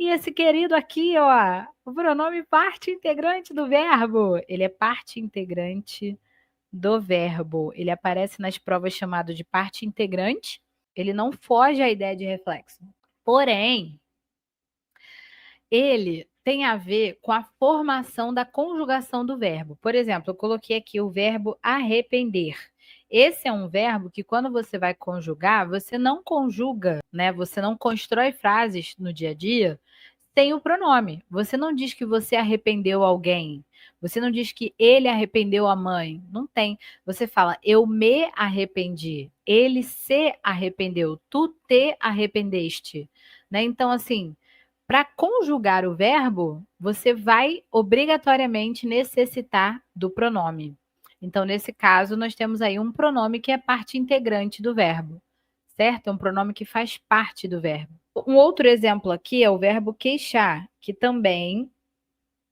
E esse querido aqui, ó, o pronome parte integrante do verbo. Ele é parte integrante do verbo. Ele aparece nas provas chamado de parte integrante. Ele não foge à ideia de reflexo. Porém, ele tem a ver com a formação da conjugação do verbo. Por exemplo, eu coloquei aqui o verbo arrepender. Esse é um verbo que, quando você vai conjugar, você não conjuga, né? Você não constrói frases no dia a dia sem o pronome. Você não diz que você arrependeu alguém. Você não diz que ele arrependeu a mãe. Não tem. Você fala, eu me arrependi. Ele se arrependeu. Tu te arrependeste. Né? Então, assim, para conjugar o verbo, você vai obrigatoriamente necessitar do pronome. Então, nesse caso, nós temos aí um pronome que é parte integrante do verbo, certo? É um pronome que faz parte do verbo. Um outro exemplo aqui é o verbo queixar, que também,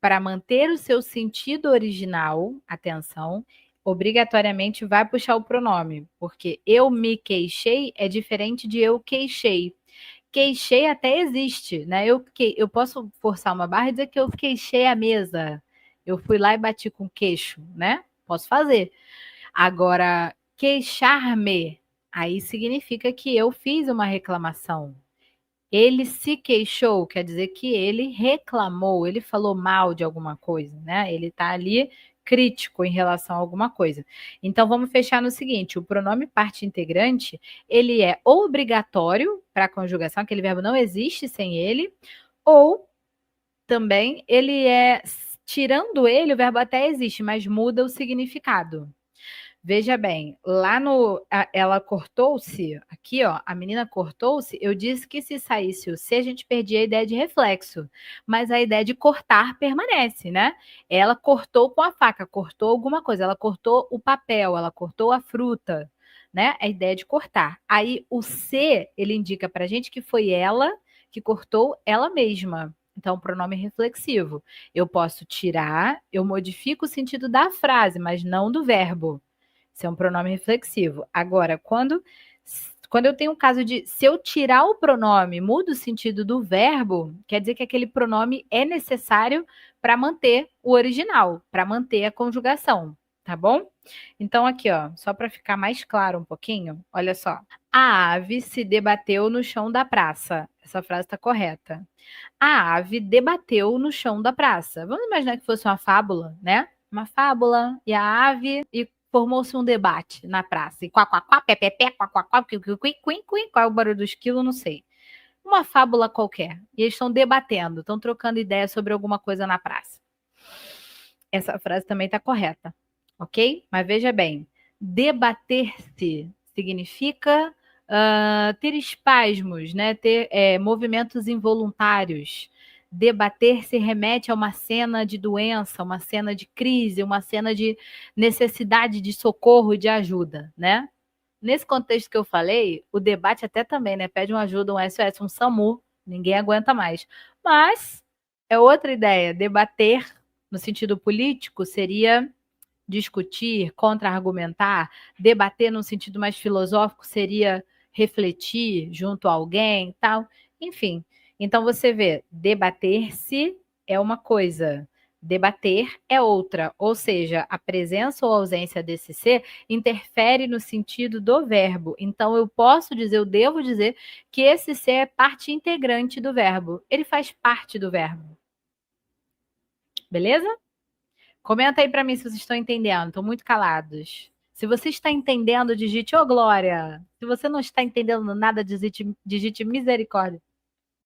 para manter o seu sentido original, atenção, obrigatoriamente vai puxar o pronome, porque eu me queixei é diferente de eu queixei. Queixei até existe, né? Eu posso forçar uma barra e dizer que eu queixei a mesa. Eu fui lá e bati com o queixo, né? Posso fazer. Agora, queixar-me, aí significa que eu fiz uma reclamação. Ele se queixou, quer dizer que ele reclamou, ele falou mal de alguma coisa, né? Ele está ali crítico em relação a alguma coisa. Então vamos fechar no seguinte: o pronome parte integrante, ele é obrigatório para a conjugação, aquele verbo não existe sem ele, ou também ele é, tirando ele, o verbo até existe, mas muda o significado. Veja bem, lá no. Ela cortou-se, aqui, ó, a menina cortou-se. Eu disse que se saísse o se, a gente perdia a ideia de reflexo. Mas a ideia de cortar permanece, né? Ela cortou com a faca, cortou alguma coisa, ela cortou o papel, ela cortou a fruta, né? A ideia de cortar. Aí o se, ele indica pra gente que foi ela que cortou ela mesma. Então, pronome reflexivo. Eu posso tirar, eu modifico o sentido da frase, mas não do verbo. Isso é um pronome reflexivo. Agora, quando eu tenho um caso de, se eu tirar o pronome, muda o sentido do verbo, quer dizer que aquele pronome é necessário para manter o original, para manter a conjugação, tá bom? Então, aqui, ó, só para ficar mais claro um pouquinho, olha só. A ave se debateu no chão da praça. Essa frase está correta. A ave debateu no chão da praça. Vamos imaginar que fosse uma fábula, né? Uma fábula e a ave e formou-se um debate na praça. E quá, quá, quá, pé, pé, pé, quá, quá, quá, quim, quim, quim, quim, qual é o barulho do esquilo? Não sei. Uma fábula qualquer. E eles estão debatendo, estão trocando ideias sobre alguma coisa na praça. Essa frase também está correta, ok? Mas veja bem, debater-se significa ter espasmos, né? Ter movimentos involuntários. Debater-se remete a uma cena de doença, uma cena de crise, uma cena de necessidade de socorro e de ajuda, né? Nesse contexto que eu falei, o debate até também, né? Pede uma ajuda, um SOS, um SAMU, ninguém aguenta mais. Mas é outra ideia, debater no sentido político seria discutir, contra-argumentar, debater no sentido mais filosófico seria refletir junto a alguém, tal. Enfim, então você vê, debater-se é uma coisa, debater é outra, ou seja, a presença ou ausência desse ser interfere no sentido do verbo. Então eu posso dizer, eu devo dizer que esse ser é parte integrante do verbo. Ele faz parte do verbo. Beleza? Comenta aí para mim se vocês estão entendendo. Estão muito calados. Se você está entendendo, digite, ô Glória. Se você não está entendendo nada, digite misericórdia.